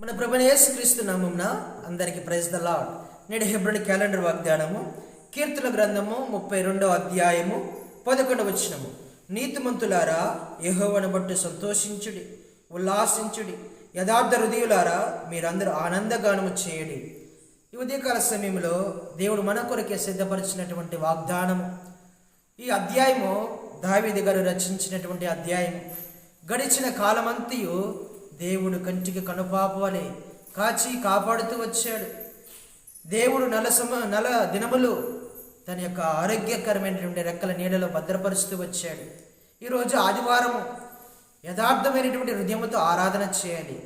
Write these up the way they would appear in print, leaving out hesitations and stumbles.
మన ప్రభువైన యేసుక్రీస్తు నామమున అందరికీ ప్రైజ్ ద లార్డ్. నేడు హెబ్రోను క్యాలెండర్ వాగ్దానము కీర్తన గ్రంథము 32వ అధ్యాయము 11వ వచనము. నీతిమంతులారా యెహోవాను బట్టి సంతోషించుడి, ఉల్లాసించుడి, యథార్థ హృదయులారా మీరందరూ ఆనందగానము చేయుడి. ఈ ఉదయకాల సమయంలో దేవుడు మన కొరకే సిద్ధపరిచినటువంటి వాగ్దానము. ఈ అధ్యాయము దావీదు గారు రచించినటువంటి అధ్యాయం. గడిచిన కాలమంతయు దేవుడు కంటికి కనుపాప వలె కాచి కాపాడుతూ వచ్చాడు. దేవుడు నెల దినములు తన యొక్క ఆరోగ్యకరమైనటువంటి రెక్కల నీడలో భద్రపరుస్తూ వచ్చాడు. ఈరోజు ఆదివారం యథార్థమైనటువంటి హృదయముతో ఆరాధన చేయాలి.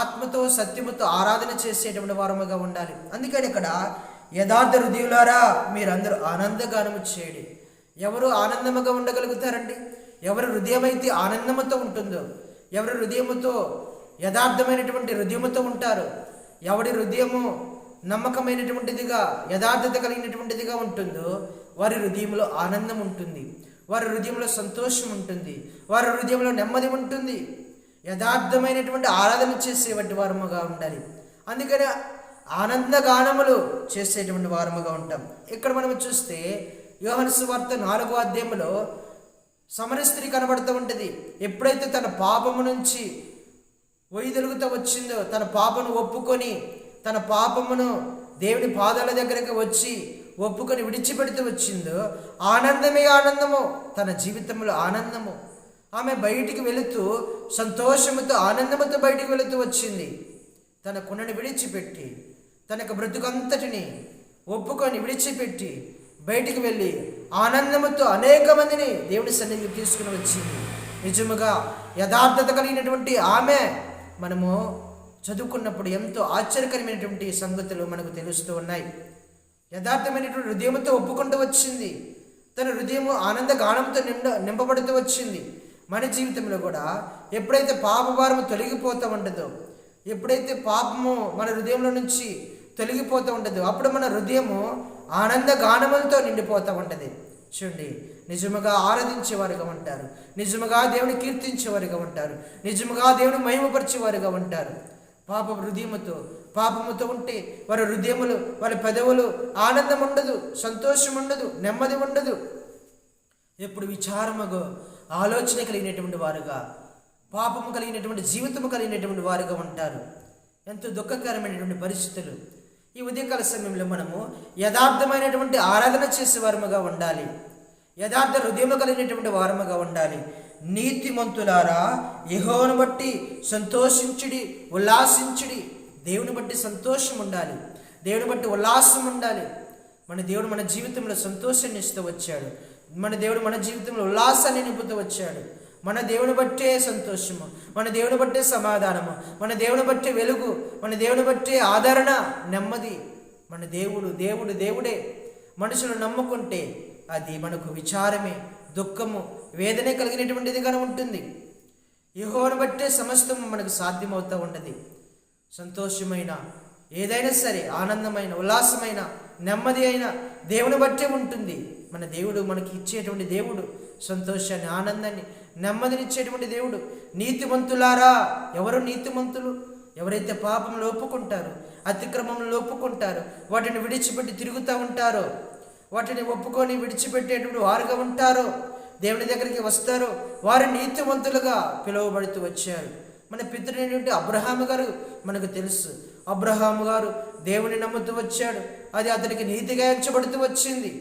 ఆత్మతో సత్యముతో ఆరాధన చేసేటువంటి వారముగా ఉండాలి. అందుకని ఇక్కడ యథార్థ హృదయులారా మీరందరూ ఆనందగానము చేయండి. ఎవరు ఆనందముగా ఉండగలుగుతారండి? ఎవరి హృదయం అయితే ఆనందముతో ఉంటుందో, ఎవరి హృదయముతో యథార్థమైనటువంటి హృదయముతో ఉంటారు, ఎవరి హృదయము నమ్మకమైనటువంటిదిగా యథార్థత కలిగినటువంటిదిగా ఉంటుందో వారి హృదయంలో ఆనందం ఉంటుంది, వారి హృదయంలో సంతోషం ఉంటుంది, వారి హృదయంలో నెమ్మది ఉంటుంది. యథార్థమైనటువంటి ఆరాధన చేసేటువంటి వారముగా ఉండాలి. అందుకని ఆనందగానములు చేసేటువంటి వారముగా ఉంటాం. ఇక్కడ మనం చూస్తే యోహాను సువార్త 4వ అధ్యాయంలో సమరయ స్త్రీ కనబడుతూ ఉంటుంది. ఎప్పుడైతే తన పాపము నుంచి వైదొలుగుతూ వచ్చిందో, తన పాపను ఒప్పుకొని తన పాపమును దేవుని పాదాల దగ్గరికి వచ్చి ఒప్పుకొని విడిచిపెడుతూ వచ్చిందో ఆనందమే ఆనందము, తన జీవితంలో ఆనందము. ఆమె బయటికి వెళుతూ సంతోషముతో ఆనందముతో బయటికి వెళుతూ వచ్చింది. తన కొనని విడిచిపెట్టి తనకు బ్రతుకంతటిని ఒప్పుకొని విడిచిపెట్టి బయటికి వెళ్ళి ఆనందముతో అనేక మందిని దేవుని సన్నిధికి తీసుకుని వచ్చింది. నిజముగా యథార్థత కలిగినటువంటి ఆమె మనము చదువుకున్నప్పుడు ఎంతో ఆశ్చర్యకరమైనటువంటి సంగతులు మనకు తెలుస్తూ ఉన్నాయి. యథార్థమైనటువంటి హృదయంతో ఒప్పుకుంటూ వచ్చింది. తన హృదయము ఆనంద గానంతో నింపబడుతూ వచ్చింది. మన జీవితంలో కూడా ఎప్పుడైతే పాపభారము తొలగిపోతూ ఉంటుందో, ఎప్పుడైతే పాపము మన హృదయంలో నుంచి తొలగిపోతూ ఉంటుందో అప్పుడు మన హృదయము ఆనంద గానములతో నిండిపోతూ ఉంటుంది. చూడండి, నిజముగా ఆరాధించేవారుగా ఉంటారు, నిజముగా దేవుని కీర్తించేవారుగా ఉంటారు, నిజముగా దేవుని మహిమపరిచేవారుగా ఉంటారు. పాపముతో ఉంటే వారి హృదయములు, వారి పెదవులు ఆనందం ఉండదు, సంతోషం ఉండదు, నెమ్మది ఉండదు. ఎప్పుడు విచారముగా ఆలోచన కలిగినటువంటి వారుగా, పాపము కలిగినటువంటి జీవితము కలిగినటువంటి వారుగా ఉంటారు. ఎంతో దుఃఖకరమైనటువంటి పరిస్థితులు. ఈ ఉదయకాల సమయంలో మనము యథార్థమైనటువంటి ఆరాధన చేసే వారముగా ఉండాలి, యథార్థ హృదయము కలిగినటువంటి వారముగా ఉండాలి. నీతిమంతులారా యెహోవాను బట్టి సంతోషించుడి, ఉల్లాసించుడి. దేవుని బట్టి సంతోషం ఉండాలి, దేవుని బట్టి ఉల్లాసం ఉండాలి. మన దేవుడు మన జీవితంలో సంతోషాన్ని ఇస్తూ వచ్చాడు, మన దేవుడు మన జీవితంలో ఉల్లాసాన్ని నింపుతూ వచ్చాడు. మన దేవుని బట్టే సంతోషము, మన దేవుని బట్టే సమాధానము, మన దేవుని బట్టే వెలుగు, మన దేవుని బట్టే ఆదరణ, నెమ్మది. మన దేవుడే. మనుషులు నమ్ముకుంటే అది మనకు విచారమే, దుఃఖము, వేదనే కలిగినటువంటిదిగా ఉంటుంది. యెహోవాను బట్టే సమస్తము మనకు సాధ్యమవుతూ ఉన్నది. సంతోషమైన ఏదైనా సరే, ఆనందమైన, ఉల్లాసమైన, నెమ్మది అయిన దేవుని బట్టే ఉంటుంది. మన దేవుడు మనకి ఇచ్చేటువంటి దేవుడు సంతోషాన్ని, ఆనందాన్ని, నెమ్మదినిచ్చేటువంటి దేవుడు. నీతిమంతులారా, ఎవరు నీతిమంతులు? ఎవరైతే పాపంలో ఒప్పుకుంటారో, అతిక్రమంలో ఒప్పుకుంటారో, వాటిని విడిచిపెట్టి తిరుగుతూ ఉంటారో, వాటిని ఒప్పుకొని విడిచిపెట్టేటువంటి వారుగా ఉంటారో, దేవుని దగ్గరికి వస్తారో వారు నీతిమంతులుగా పిలువబడుతూ వచ్చారు. మన పితృడైనటువంటి అబ్రహాము గారు మనకు తెలుసు. అబ్రహాము గారు దేవుని నమ్ముతూ వచ్చాడు, అది అతనికి నీతిగా ఎంచబడుతూ వచ్చింది.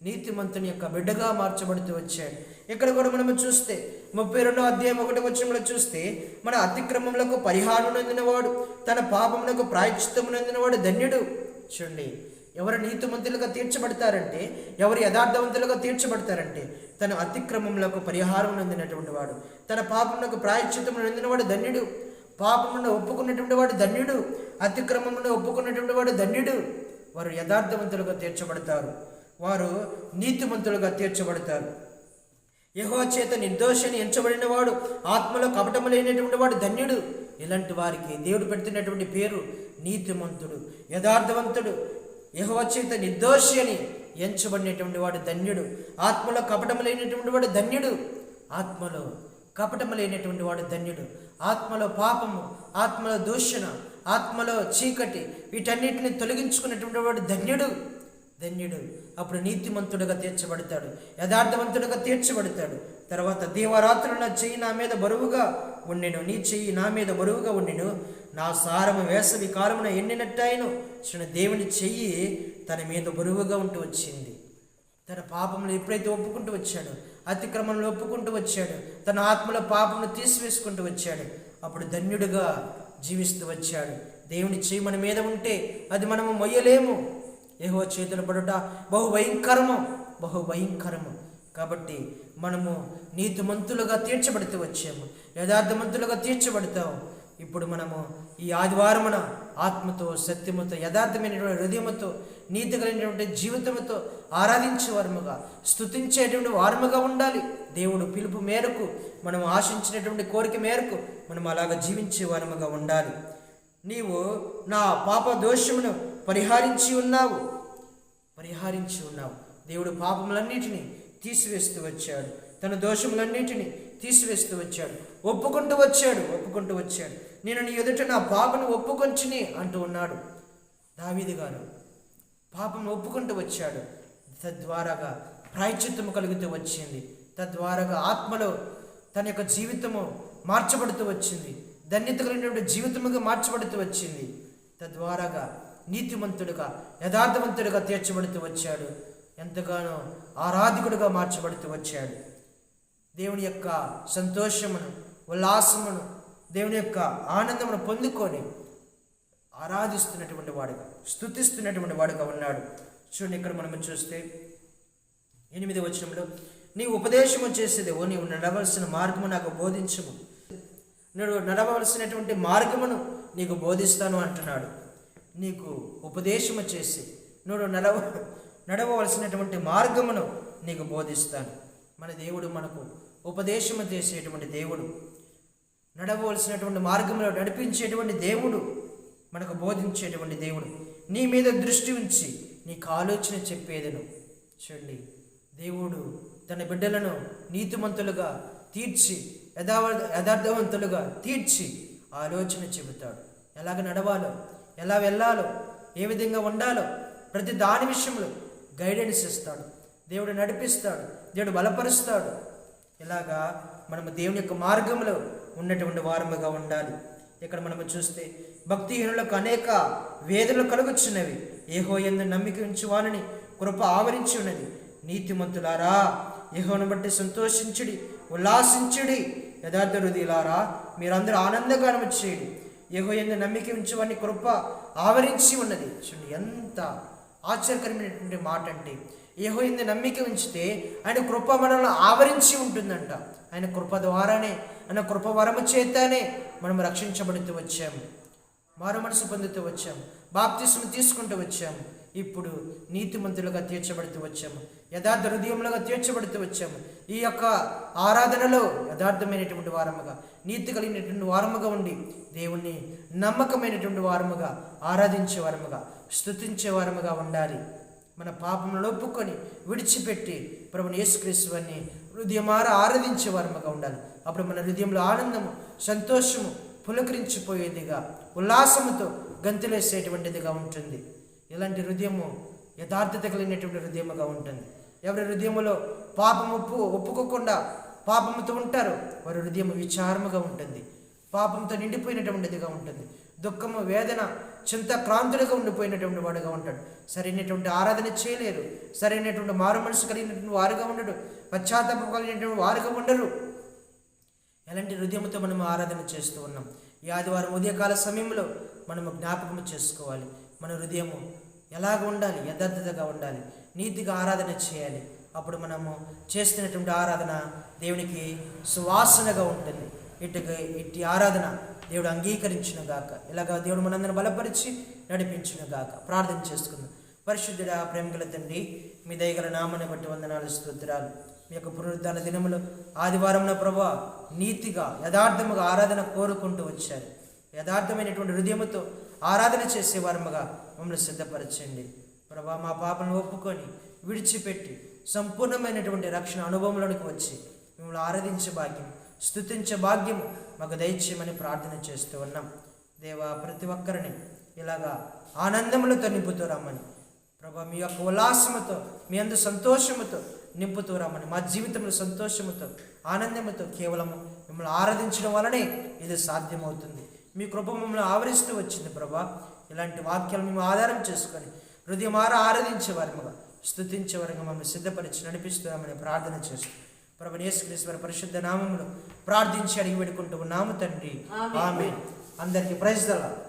నీతిమంతుని యొక్క బిడ్డగా మార్చబడుతూ వచ్చాడు. ఇక్కడ కూడా మనము చూస్తే 32వ అధ్యాయం 1వ వచనంలో చూస్తే, మన అతిక్రమములకు పరిహారం నొందినవాడు, తన పాపములకు ప్రాయశ్చిత్తము నొందినవాడు ధన్యుడు. చూడండి, ఎవరు నీతిమంతులుగా తీర్చబడతారంటే, ఎవరు యథార్థవంతులుగా తీర్చబడతారంటే తన అతిక్రమములకు పరిహారం నొందినటువంటి వాడు, తన పాపములకు ప్రాయశ్చిత్తము నొందినవాడు ధన్యుడు. పాపమును ఒప్పుకున్నటువంటి వాడు ధన్యుడు, అతిక్రమమును ఒప్పుకున్నటువంటి వాడు ధన్యుడు. వారు యథార్థవంతులుగా తీర్చబడతారు, వారు నీతిమంతులుగా తీర్చబడతారు. యెహోవా చేత నిర్దోషిని ఎంచబడిన వాడు, ఆత్మలో కపటము లేనటువంటి వాడు ధన్యుడు. ఇలాంటి వారికి దేవుడు పెడుతున్నటువంటి పేరు నీతిమంతుడు, యథార్థవంతుడు. యెహోవా చేత నిర్దోషి అని ఎంచబడినటువంటి వాడు ధన్యుడు, ఆత్మలో కపటము లేనటువంటి వాడు ధన్యుడు. ఆత్మలో కపటము లేనటువంటి వాడు ధన్యుడు. ఆత్మలో పాపము, ఆత్మలో దూషణ, ఆత్మలో చీకటి, వీటన్నిటిని తొలగించుకున్నటువంటి వాడు ధన్యుడు. అప్పుడు నీతిమంతుడుగా తీర్చబడతాడు, యథార్థవంతుడుగా తీర్చబడతాడు. తర్వాత దీవారాత్రులు నా చెయ్యి నా మీద బరువుగా ఉండెను, నీ చెయ్యి నా మీద బరువుగా ఉండెను, నా సారము వేసవి కాలమున ఎండినట్టాయను. దేవుని చెయ్యి తన మీద బరువుగా ఉంటూ వచ్చింది. తన పాపములు ఎప్పుడైతే ఒప్పుకుంటూ వచ్చాడో, అతిక్రమంలో ఒప్పుకుంటూ వచ్చాడు, తన ఆత్మలో పాపమును తీసివేసుకుంటూ వచ్చాడు, అప్పుడు ధన్యుడిగా జీవిస్తూ వచ్చాడు. దేవుని చెయ్యి మన మీద ఉంటే అది మనము మొయ్యలేము. యెహోవా చేతులు పడుట బహు భయంకరము. కాబట్టి మనము నీతిమంతులుగా తీర్చబడుతూ వచ్చాము, యథార్థమంతులుగా తీర్చబడతాము. ఇప్పుడు మనము ఈ ఆదివారమున ఆత్మతో, సత్యముతో, యథార్థమైనటువంటి హృదయముతో, నీతి కలిగినటువంటి జీవితముతో ఆరాధించే వారముగా, స్తుతించేటువంటి వారముగా ఉండాలి. దేవుడు పిలుపు మేరకు, మనం ఆశించినటువంటి కోరిక మేరకు మనం అలాగ జీవించే వారముగా ఉండాలి. నీవు నా పాప దోషమును పరిహరించి ఉన్నావు. దేవుడు పాపములన్నిటినీ తీసివేస్తూ వచ్చాడు, తన దోషములన్నిటినీ తీసివేస్తూ వచ్చాడు, ఒప్పుకుంటూ వచ్చాడు. నేను నీ ఎదుట నా పాపను ఒప్పుకొంచుని అంటూ ఉన్నాడు దావీదు గారు. పాపను ఒప్పుకుంటూ వచ్చాడు, తద్వారాగా ప్రాయశ్చిత్తము కలుగుతూ వచ్చింది, తద్వారాగా ఆత్మలో తన యొక్క జీవితము మార్చబడుతూ వచ్చింది, ధన్యత కలిగినటువంటి జీవితముగా మార్చబడుతూ వచ్చింది. తద్వారాగా నీతిమంతుడుగా, యథార్థవంతుడిగా తీర్చబడుతూ వచ్చాడు, ఎంతగానో ఆరాధికుడిగా మార్చబడుతూ వచ్చాడు. దేవుని యొక్క సంతోషమును, ఉల్లాసమును, దేవుని యొక్క ఆనందమును పొందుకొని ఆరాధిస్తున్నటువంటి వాడుగా, స్తుతిస్తున్నటువంటి వాడుగా ఉన్నాడు. చూడండి, ఇక్కడ మనం చూస్తే 8వ వచనంలో, నీ ఉపదేశము చేసేదేవో, నీవు నడవలసిన మార్గము నాకు బోధించము. నువ్వు నడవలసినటువంటి మార్గమును నీకు బోధిస్తాను అంటున్నాడు. నీకు ఉపదేశము చేసి నువ్వు నడవవలసినటువంటి మార్గమును నీకు బోధిస్తాను. మన దేవుడు మనకు ఉపదేశము చేసేటువంటి దేవుడు, నడవవలసినటువంటి మార్గంలో నడిపించేటువంటి దేవుడు, మనకు బోధించేటువంటి దేవుడు. నీ మీద దృష్టి ఉంచి నీకు ఆలోచన చెప్పేదను. చూడండి, దేవుడు తన బిడ్డలను నీతిమంతులుగా తీర్చి, యథార్థవంతులుగా తీర్చి ఆలోచన చెబుతాడు. ఎలాగ నడవాలో, ఎలా వెళ్ళాలో, ఏ విధంగా ఉండాలో ప్రతి దాని విషయంలో గైడెన్స్ ఇస్తాడు. దేవుడు నడిపిస్తాడు, దేవుడు బలపరుస్తాడు. ఇలాగా మనము దేవుని యొక్క మార్గంలో ఉన్నటువంటి వారముగా ఉండాలి. ఇక్కడ మనము చూస్తే భక్తిహీనులకు అనేక వేదనలు కలుగుచున్నవి, యెహోవా యందు నమ్మిక ఉంచు వారిని కృప ఆవరించి ఉన్నది. నీతిమంతులారా, యెహోవాను బట్టి సంతోషించుడి, ఉల్లాసించుడి. యథార్థ హృదయులారా, మీరందరూ ఆనందగానము చేయండి. యెహోవా యందు నమ్మిక ఉంచు వారిని కృప ఆవరించి ఉన్నది. చూడండి, ఎంత ఆశ్చర్యకరమైనటువంటి మాట అంటే, యెహోవా యందు నమ్మిక ఉంచితే ఆయన కృప మనల్ని ఆవరించి ఉంటుందంట. ఆయన కృప ద్వారానే, ఆయన కృప వరము చేతనే మనం రక్షించబడుతూ వచ్చాము, మారు మనసు పొందుతూ వచ్చాము, బాప్తిస్ము తీసుకుంటూ వచ్చాము. ఇప్పుడు నీతిమంతులుగా తీర్చబడుతూ వచ్చాము, యథార్థ హృదయములుగా తీర్చబడుతూ వచ్చాము. ఈ యొక్క ఆరాధనలో యథార్థమైనటువంటి వారముగా, నీతి కలిగినటువంటి వారముగా ఉండి దేవుణ్ణి నమ్మకమైనటువంటి వారముగా, ఆరాధించే వారముగా, స్తుతించే వారముగా ఉండాలి. మన పాపములను ఒప్పుకొని విడిచిపెట్టి ప్రభుని యేసుక్రీస్తు వారిని హృదయమారా ఆరాధించే వారముగా ఉండాలి. అప్పుడు మన హృదయంలో ఆనందము, సంతోషము పులకరించిపోయేదిగా, ఉల్లాసముతో గంతులేసేటువంటిదిగా ఉంటుంది. ఇలాంటి హృదయము యథార్థత కలిగినటువంటి హృదయముగా ఉంటుంది. ఎవరి హృదయములో పాపము ఒప్పుకోకుండా పాపముతో ఉంటారో వారి హృదయం విచారముగా ఉంటుంది, పాపంతో నిండిపోయినటువంటిదిగా ఉంటుంది. దుఃఖము, వేదన, చింత క్రాంతులుగా ఉండిపోయినటువంటి వాడుగా ఉంటాడు. సరైనటువంటి ఆరాధన చేయలేరు, సరైనటువంటి మారు మనసు కలిగినటువంటి వారుగా ఉండడు, పశ్చాత్తాపం కలిగినటువంటి వారుగా ఉండరు. ఎలాంటి హృదయంతో మనము ఆరాధన చేస్తూ ఉన్నాం? ఈ ఆదివారం ఉదయకాల సమయంలో మనము జ్ఞాపకం చేసుకోవాలి. మన హృదయము ఎలాగ ఉండాలి? యథార్థతగా ఉండాలి, నీతిగా ఆరాధన చేయాలి. అప్పుడు మనము చేస్తున్నటువంటి ఆరాధన దేవునికి సువాసనగా ఉంటుంది. ఇట్టి ఆరాధన దేవుడు అంగీకరించిన గాక. ఇలాగా దేవుడు మనందరం బలపరిచి నడిపించిన గాక. ప్రార్థన చేసుకుందాం. పరిశుద్ధుడా, ప్రేమగల తండ్రి, మీ దయగల నామని బట్టి వందనాలు, స్తోత్రాలు. మీ యొక్క పునరుద్ధాన దినములు ఆదివారంలో ప్రభువా నీతిగా, యథార్థముగా ఆరాధన కోరుకుంటూ వచ్చారు. యథార్థమైనటువంటి హృదయముతో ఆరాధన చేసేవారముగా మమ్మల్ని సిద్ధపరచండి ప్రభువా. మా పాపను ఒప్పుకొని విడిచిపెట్టి సంపూర్ణమైనటువంటి రక్షణ అనుభవంలోనికి వచ్చి మిమ్మల్ని ఆరాధించే భాగ్యం స్తుతించే భాగ్యం మాకు దయచేయమని ప్రార్థన చేస్తూ ఉన్నాం. దేవా, ప్రతి ఒక్కరిని ఇలాగా ఆనందములతో నింపుతూ రమ్మని ప్రభా, మీ యొక్క ఉల్లాసముతో, మీ అందు సంతోషముతో నింపుతూ రమ్మని, మా జీవితంలో సంతోషముతో, ఆనందముతో కేవలం మిమ్మల్ని ఆరాధించడం వలనే ఇది సాధ్యమవుతుంది. మీ కృప మమ్మల్ని ఆవరిస్తూ వచ్చింది ప్రభా. ఇలాంటి వాక్యాలు మేము ఆధారం చేసుకొని హృదయమార ఆరాధించే వారముగా, స్తుతించే వారంగా మమ్మల్ని సిద్ధపరిచి నడిపిస్తున్నామని ప్రార్థన చేస్తూ ప్రభువైన యేసుక్రీస్తు వారి పరిశుద్ధ నామములో ప్రార్థించి అడిగి పెట్టుకుంటూ ఉన్నాము తండ్రి. ఆమేన్. అందరికీ ప్రైజ్ ది లార్డ్.